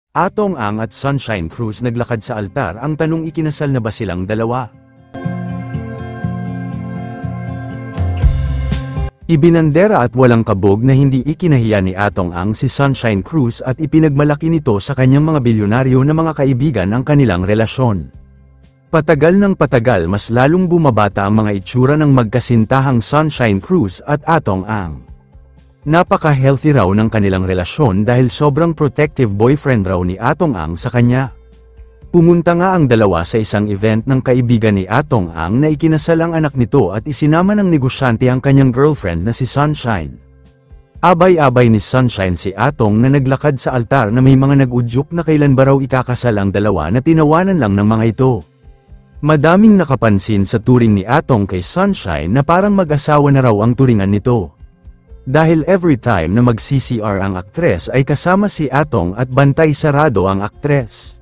Atong Ang at Sunshine Cruz naglakad sa altar. Ang tanong, ikinasal na ba silang dalawa? Ibinandera at walang kabog na hindi ikinahiya ni Atong Ang si Sunshine Cruz at ipinagmalaki nito sa kanyang mga bilyonaryo na mga kaibigan ang kanilang relasyon. Patagal ng patagal mas lalong bumabata ang mga itsura ng magkasintahang Sunshine Cruz at Atong Ang. Napaka-healthy raw ng kanilang relasyon dahil sobrang protective boyfriend raw ni Atong Ang sa kanya. Pumunta nga ang dalawa sa isang event ng kaibigan ni Atong Ang na ikinasal ang anak nito at isinama ng negosyante ang kanyang girlfriend na si Sunshine. Abay-abay ni Sunshine si Atong na naglakad sa altar na may mga nag-udyok na kailan ba raw ikakasal ang dalawa na tinawanan lang ng mga ito. Madaming nakapansin sa turing ni Atong kay Sunshine na parang mag-asawa na raw ang turingan nito. Dahil every time na mag-CCR ang aktres ay kasama si Atong at bantay sarado ang aktres.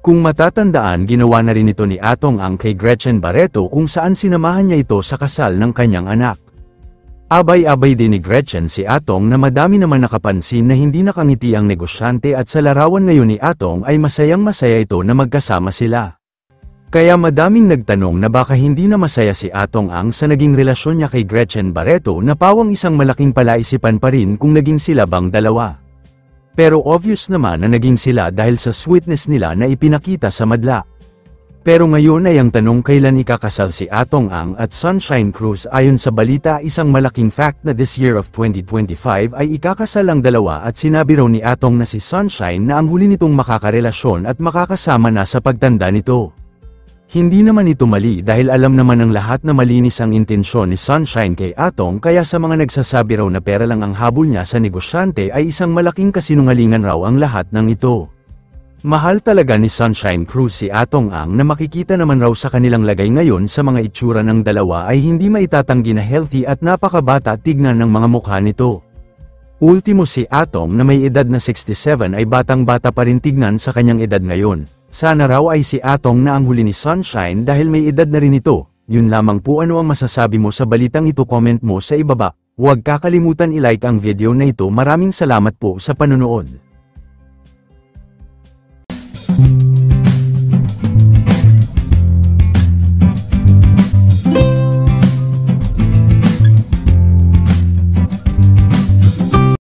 Kung matatandaan, ginawa na rin ito ni Atong Ang kay Gretchen Barreto kung saan sinamahan niya ito sa kasal ng kanyang anak. Abay-abay din ni Gretchen si Atong na madami naman nakapansin na hindi nakangiti ang negosyante at sa larawan ngayon ni Atong ay masayang-masaya ito na magkasama sila. Kaya madaming nagtanong na baka hindi na masaya si Atong Ang sa naging relasyon niya kay Gretchen Barreto na pawang isang malaking palaisipan pa rin kung naging sila bang dalawa. Pero obvious naman na naging sila dahil sa sweetness nila na ipinakita sa madla. Pero ngayon ay ang tanong, kailan ikakasal si Atong Ang at Sunshine Cruz? Ayon sa balita, isang malaking fact na this year of 2025 ay ikakasal ang dalawa at sinabi raw ni Atong na si Sunshine na ang huli nitong makakarelasyon at makakasama na sa pagtanda nito. Hindi naman ito mali dahil alam naman ng lahat na malinis ang intensyon ni Sunshine kay Atong, kaya sa mga nagsasabi raw na pera lang ang habol niya sa negosyante ay isang malaking kasinungalingan raw ang lahat ng ito. Mahal talaga ni Sunshine Cruz si Atong Ang na makikita naman raw sa kanilang lagay ngayon sa mga itsura ng dalawa ay hindi maitatanggi na healthy at napakabata tignan ng mga mukha nito. Ultimo si Atong na may edad na 67 ay batang-bata pa rin tignan sa kanyang edad ngayon. Sana raw ay si Atong na ang huli ni Sunshine dahil may edad na rin ito. Yun lamang po, ano ang masasabi mo sa balitang ito? Comment mo sa ibaba. Huwag kakalimutan i-like ang video na ito. Maraming salamat po sa panonood.